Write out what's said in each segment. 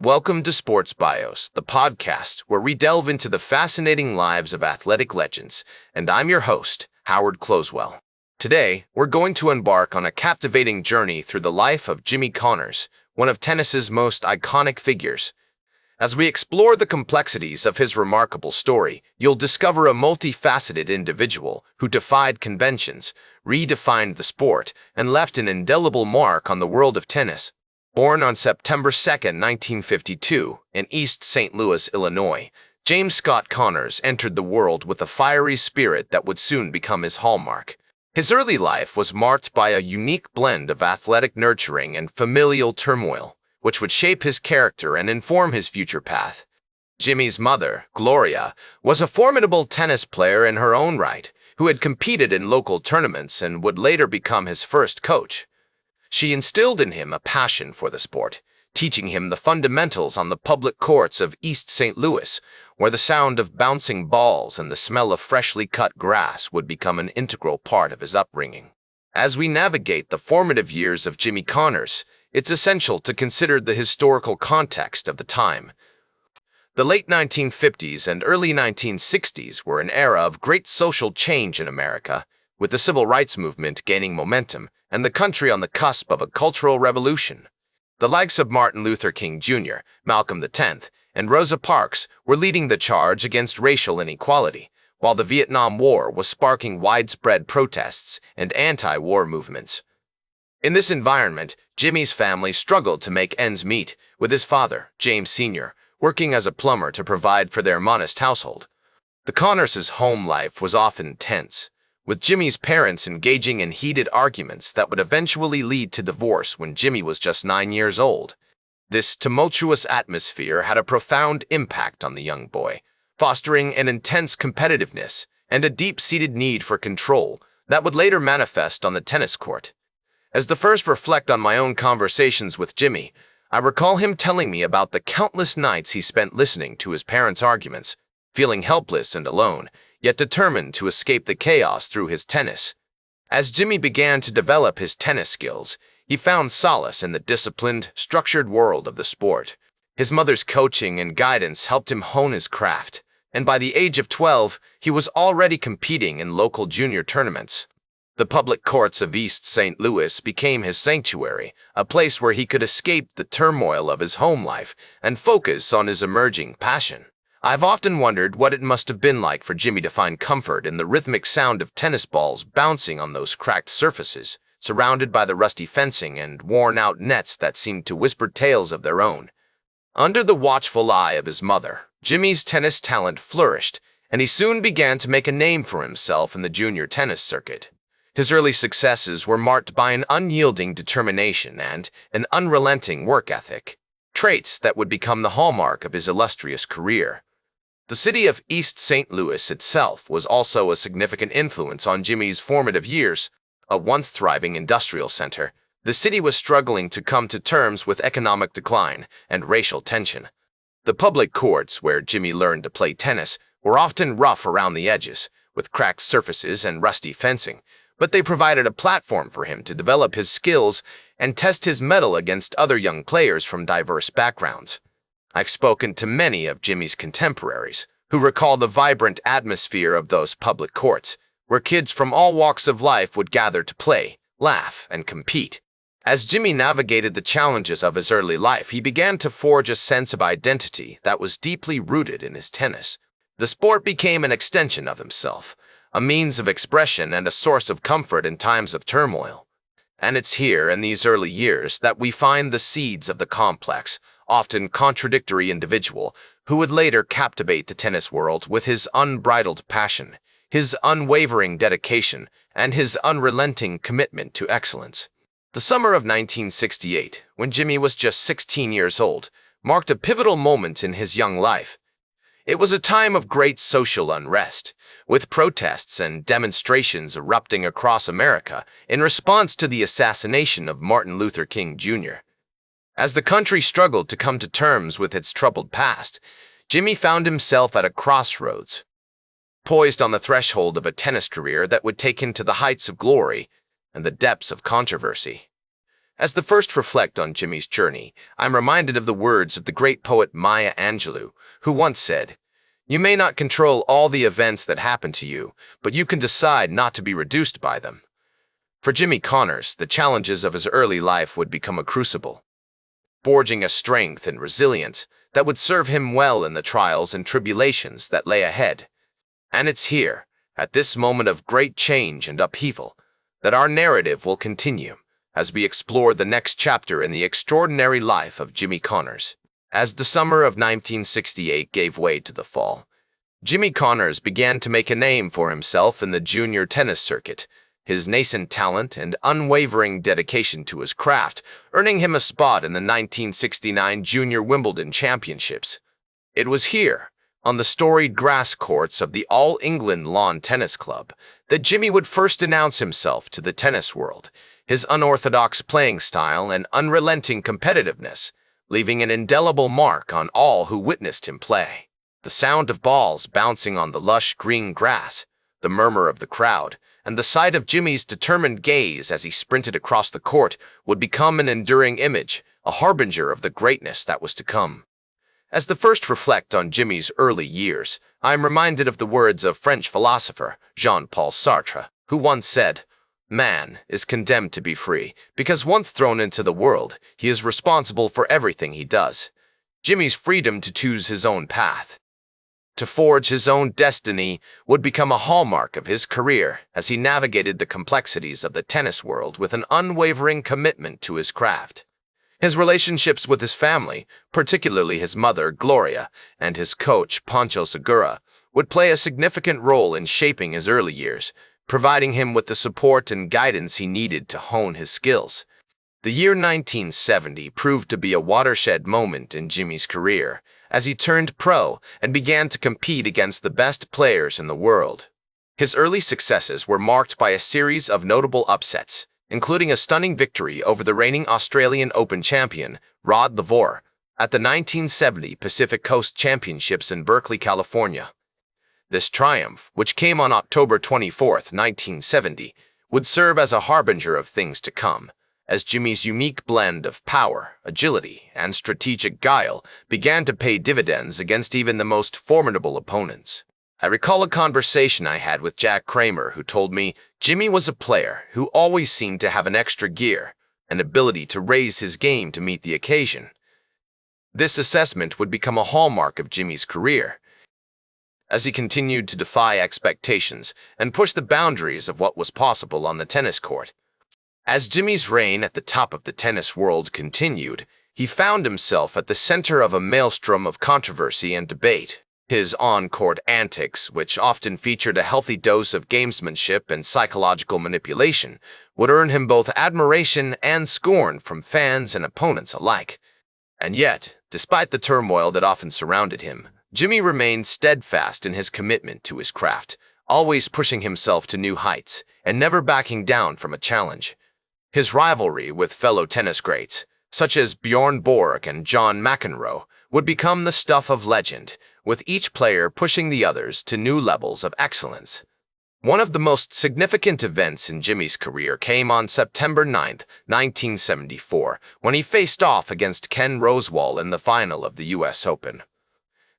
Welcome to Sports Bios, the podcast where we delve into the fascinating lives of athletic legends, and I'm your host, Howard Closewell. Today, we're going to embark on a captivating journey through the life of Jimmy Connors, one of tennis's most iconic figures. As we explore the complexities of his remarkable story, you'll discover a multifaceted individual who defied conventions, redefined the sport, and left an indelible mark on the world of tennis. Born on September 2, 1952, in East St. Louis, Illinois, James Scott Connors entered the world with a fiery spirit that would soon become his hallmark. His early life was marked by a unique blend of athletic nurturing and familial turmoil, which would shape his character and inform his future path. Jimmy's mother, Gloria, was a formidable tennis player in her own right, who had competed in local tournaments and would later become his first coach. She instilled in him a passion for the sport, teaching him the fundamentals on the public courts of East St. Louis, where the sound of bouncing balls and the smell of freshly cut grass would become an integral part of his upbringing. As we navigate the formative years of Jimmy Connors, it's essential to consider the historical context of the time. The late 1950s and early 1960s were an era of great social change in America, with the civil rights movement gaining momentum and the country on the cusp of a cultural revolution. The likes of Martin Luther King Jr., Malcolm X, and Rosa Parks were leading the charge against racial inequality, while the Vietnam War was sparking widespread protests and anti-war movements. In this environment, Jimmy's family struggled to make ends meet, with his father, James Sr., working as a plumber to provide for their modest household. The Connors' home life was often tense, with Jimmy's parents engaging in heated arguments that would eventually lead to divorce when Jimmy was just 9 years old. This tumultuous atmosphere had a profound impact on the young boy, fostering an intense competitiveness and a deep-seated need for control that would later manifest on the tennis court. As the first reflect on my own conversations with Jimmy, I recall him telling me about the countless nights he spent listening to his parents' arguments, feeling helpless and alone, yet determined to escape the chaos through his tennis. As Jimmy began to develop his tennis skills, he found solace in the disciplined, structured world of the sport. His mother's coaching and guidance helped him hone his craft, and by the age of 12, he was already competing in local junior tournaments. The public courts of East St. Louis became his sanctuary, a place where he could escape the turmoil of his home life and focus on his emerging passion. I've often wondered what it must have been like for Jimmy to find comfort in the rhythmic sound of tennis balls bouncing on those cracked surfaces, surrounded by the rusty fencing and worn-out nets that seemed to whisper tales of their own. Under the watchful eye of his mother, Jimmy's tennis talent flourished, and he soon began to make a name for himself in the junior tennis circuit. His early successes were marked by an unyielding determination and an unrelenting work ethic, traits that would become the hallmark of his illustrious career. The city of East St. Louis itself was also a significant influence on Jimmy's formative years. A once thriving industrial center, the city was struggling to come to terms with economic decline and racial tension. The public courts where Jimmy learned to play tennis were often rough around the edges, with cracked surfaces and rusty fencing, but they provided a platform for him to develop his skills and test his mettle against other young players from diverse backgrounds. I've spoken to many of Jimmy's contemporaries who recall the vibrant atmosphere of those public courts, where kids from all walks of life would gather to play, laugh, and compete. As Jimmy navigated the challenges of his early life, he began to forge a sense of identity that was deeply rooted in his tennis. The sport became an extension of himself, a means of expression and a source of comfort in times of turmoil. And it's here, in these early years, that we find the seeds of the complex, often contradictory individual who would later captivate the tennis world with his unbridled passion, his unwavering dedication, and his unrelenting commitment to excellence. The summer of 1968, when Jimmy was just 16 years old, marked a pivotal moment in his young life. It was a time of great social unrest, with protests and demonstrations erupting across America in response to the assassination of Martin Luther King Jr. As the country struggled to come to terms with its troubled past, Jimmy found himself at a crossroads. Poised on the threshold of a tennis career that would take him to the heights of glory and the depths of controversy. As the first reflect on Jimmy's journey, I'm reminded of the words of the great poet Maya Angelou, who once said, "You may not control all the events that happen to you, but you can decide not to be reduced by them." For Jimmy Connors, the challenges of his early life would become a crucible, forging a strength and resilience that would serve him well in the trials and tribulations that lay ahead. And it's here, at this moment of great change and upheaval, that our narrative will continue as we explore the next chapter in the extraordinary life of Jimmy Connors. As the summer of 1968 gave way to the fall, Jimmy Connors began to make a name for himself in the junior tennis circuit, his nascent talent and unwavering dedication to his craft earning him a spot in the 1969 Junior Wimbledon Championships. It was here, on the storied grass courts of the All England Lawn Tennis Club, that Jimmy would first announce himself to the tennis world, his unorthodox playing style and unrelenting competitiveness leaving an indelible mark on all who witnessed him play. The sound of balls bouncing on the lush green grass, the murmur of the crowd, and the sight of Jimmy's determined gaze as he sprinted across the court would become an enduring image, a harbinger of the greatness that was to come. As the first reflect on Jimmy's early years, I am reminded of the words of French philosopher Jean-Paul Sartre, who once said, "Man is condemned to be free, because once thrown into the world, he is responsible for everything he does." Jimmy's freedom to choose his own path, to forge his own destiny, would become a hallmark of his career as he navigated the complexities of the tennis world with an unwavering commitment to his craft. His relationships with his family, particularly his mother, Gloria, and his coach, Pancho Segura, would play a significant role in shaping his early years, providing him with the support and guidance he needed to hone his skills. The year 1970 proved to be a watershed moment in Jimmy's career as he turned pro and began to compete against the best players in the world. His early successes were marked by a series of notable upsets, including a stunning victory over the reigning Australian Open champion, Rod Laver, at the 1970 Pacific Coast Championships in Berkeley, California. This triumph, which came on October 24, 1970, would serve as a harbinger of things to come, as Jimmy's unique blend of power, agility, and strategic guile began to pay dividends against even the most formidable opponents. I recall a conversation I had with Jack Kramer, who told me Jimmy was a player who always seemed to have an extra gear, an ability to raise his game to meet the occasion. This assessment would become a hallmark of Jimmy's career, as he continued to defy expectations and push the boundaries of what was possible on the tennis court. As Jimmy's reign at the top of the tennis world continued, he found himself at the center of a maelstrom of controversy and debate. His on-court antics, which often featured a healthy dose of gamesmanship and psychological manipulation, would earn him both admiration and scorn from fans and opponents alike. And yet, despite the turmoil that often surrounded him, Jimmy remained steadfast in his commitment to his craft, always pushing himself to new heights and never backing down from a challenge. His rivalry with fellow tennis greats, such as Bjorn Borg and John McEnroe, would become the stuff of legend, with each player pushing the others to new levels of excellence. One of the most significant events in Jimmy's career came on September 9, 1974, when he faced off against Ken Rosewall in the final of the U.S. Open.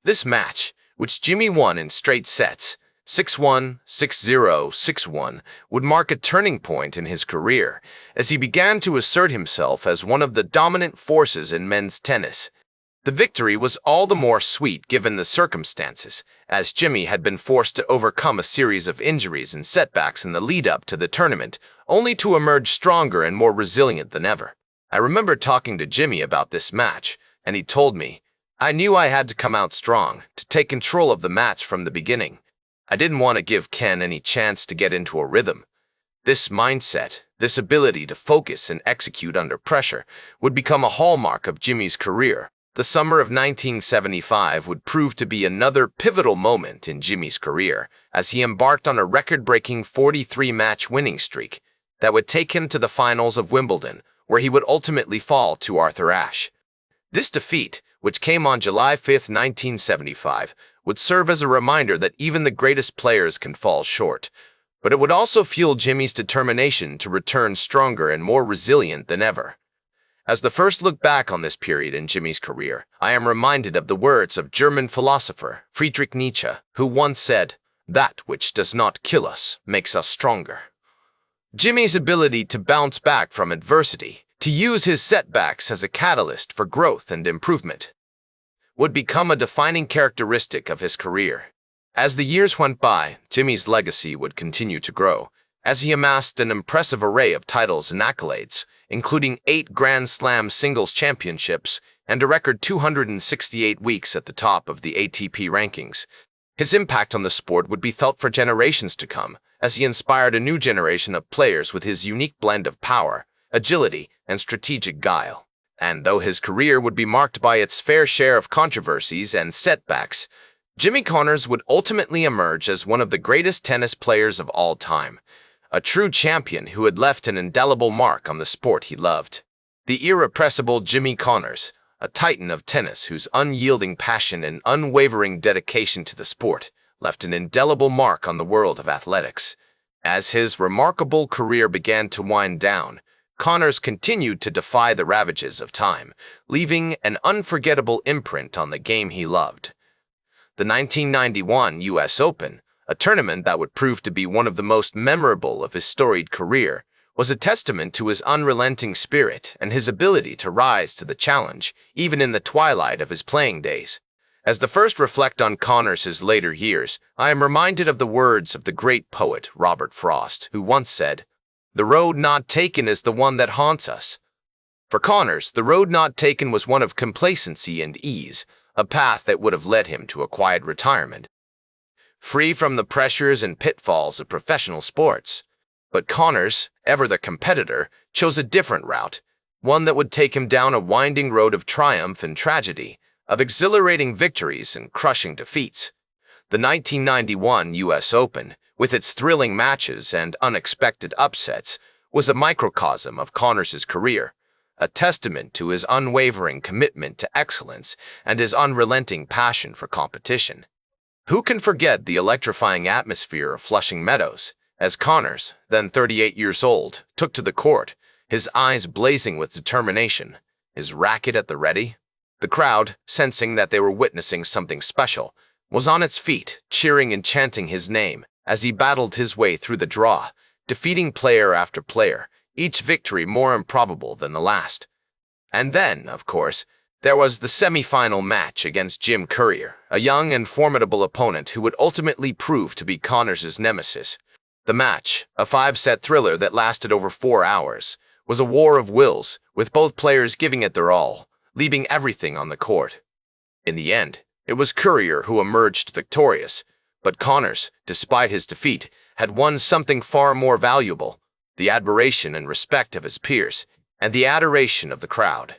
This match, which Jimmy won in straight sets, 6-1, 6-0, 6-1, would mark a turning point in his career as he began to assert himself as one of the dominant forces in men's tennis. The victory was all the more sweet given the circumstances, as Jimmy had been forced to overcome a series of injuries and setbacks in the lead-up to the tournament, only to emerge stronger and more resilient than ever. I remember talking to Jimmy about this match, and he told me, "I knew I had to come out strong, to take control of the match from the beginning. I didn't want to give Ken any chance to get into a rhythm." This mindset, this ability to focus and execute under pressure, would become a hallmark of Jimmy's career. The summer of 1975 would prove to be another pivotal moment in Jimmy's career, as he embarked on a record-breaking 43-match winning streak that would take him to the finals of Wimbledon, where he would ultimately fall to Arthur Ashe. This defeat, which came on July 5, 1975, would serve as a reminder that even the greatest players can fall short, but it would also fuel Jimmy's determination to return stronger and more resilient than ever. As the first look back on this period in Jimmy's career, I am reminded of the words of German philosopher Friedrich Nietzsche, who once said, "That which does not kill us makes us stronger." Jimmy's ability to bounce back from adversity, to use his setbacks as a catalyst for growth and improvement, would become a defining characteristic of his career. As the years went by, Jimmy's legacy would continue to grow, as he amassed an impressive array of titles and accolades, including 8 Grand Slam singles championships and a record 268 weeks at the top of the ATP rankings. His impact on the sport would be felt for generations to come, as he inspired a new generation of players with his unique blend of power, agility, and strategic guile. And though his career would be marked by its fair share of controversies and setbacks, Jimmy Connors would ultimately emerge as one of the greatest tennis players of all time, a true champion who had left an indelible mark on the sport he loved. The irrepressible Jimmy Connors, a titan of tennis whose unyielding passion and unwavering dedication to the sport left an indelible mark on the world of athletics. As his remarkable career began to wind down, Connors continued to defy the ravages of time, leaving an unforgettable imprint on the game he loved. The 1991 U.S. Open, a tournament that would prove to be one of the most memorable of his storied career, was a testament to his unrelenting spirit and his ability to rise to the challenge, even in the twilight of his playing days. As the first reflect on Connors' later years, I am reminded of the words of the great poet Robert Frost, who once said, "The road not taken is the one that haunts us." For Connors, the road not taken was one of complacency and ease, a path that would have led him to a quiet retirement, free from the pressures and pitfalls of professional sports. But Connors, ever the competitor, chose a different route, one that would take him down a winding road of triumph and tragedy, of exhilarating victories and crushing defeats. The 1991 U.S. Open, with its thrilling matches and unexpected upsets, was a microcosm of Connors' career, a testament to his unwavering commitment to excellence and his unrelenting passion for competition. Who can forget the electrifying atmosphere of Flushing Meadows, as Connors, then 38 years old, took to the court, his eyes blazing with determination, his racket at the ready? The crowd, sensing that they were witnessing something special, was on its feet, cheering and chanting his name as he battled his way through the draw, defeating player after player, each victory more improbable than the last. And then, of course, there was the semi-final match against Jim Courier, a young and formidable opponent who would ultimately prove to be Connors' nemesis. The match, a 5-set thriller that lasted over 4 hours, was a war of wills, with both players giving it their all, leaving everything on the court. In the end, it was Courier who emerged victorious, but Connors, despite his defeat, had won something far more valuable: the admiration and respect of his peers, and the adoration of the crowd.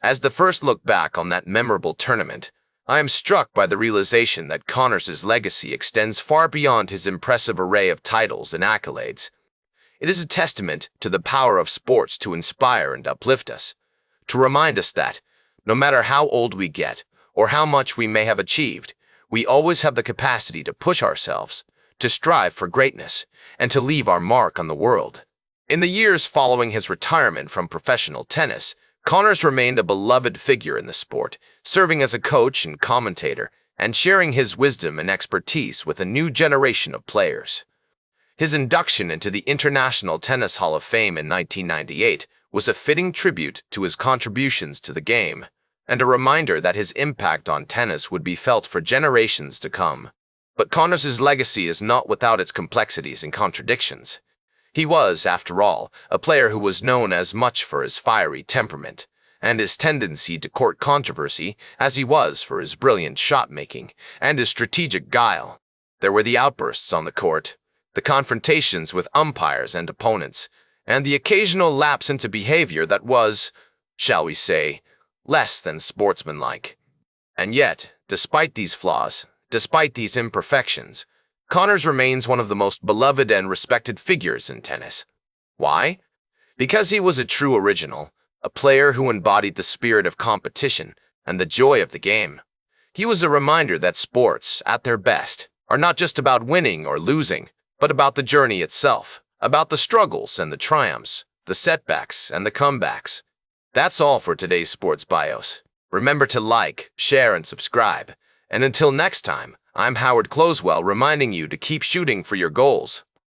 As the first look back on that memorable tournament, I am struck by the realization that Connors' legacy extends far beyond his impressive array of titles and accolades. It is a testament to the power of sports to inspire and uplift us, to remind us that, no matter how old we get, or how much we may have achieved, we always have the capacity to push ourselves, to strive for greatness, and to leave our mark on the world. In the years following his retirement from professional tennis, Connors remained a beloved figure in the sport, serving as a coach and commentator, and sharing his wisdom and expertise with a new generation of players. His induction into the International Tennis Hall of Fame in 1998 was a fitting tribute to his contributions to the game, and a reminder that his impact on tennis would be felt for generations to come. But Connors' legacy is not without its complexities and contradictions. He was, after all, a player who was known as much for his fiery temperament and his tendency to court controversy as he was for his brilliant shot-making and his strategic guile. There were the outbursts on the court, the confrontations with umpires and opponents, and the occasional lapse into behavior that was, shall we say, less than sportsmanlike. And yet, despite these flaws, despite these imperfections, Connors remains one of the most beloved and respected figures in tennis. Why? Because he was a true original, a player who embodied the spirit of competition and the joy of the game. He was a reminder that sports, at their best, are not just about winning or losing, but about the journey itself, about the struggles and the triumphs, the setbacks and the comebacks. That's all for today's Sports Bios. Remember to like, share, and subscribe. And until next time, I'm Howard Closewell reminding you to keep shooting for your goals.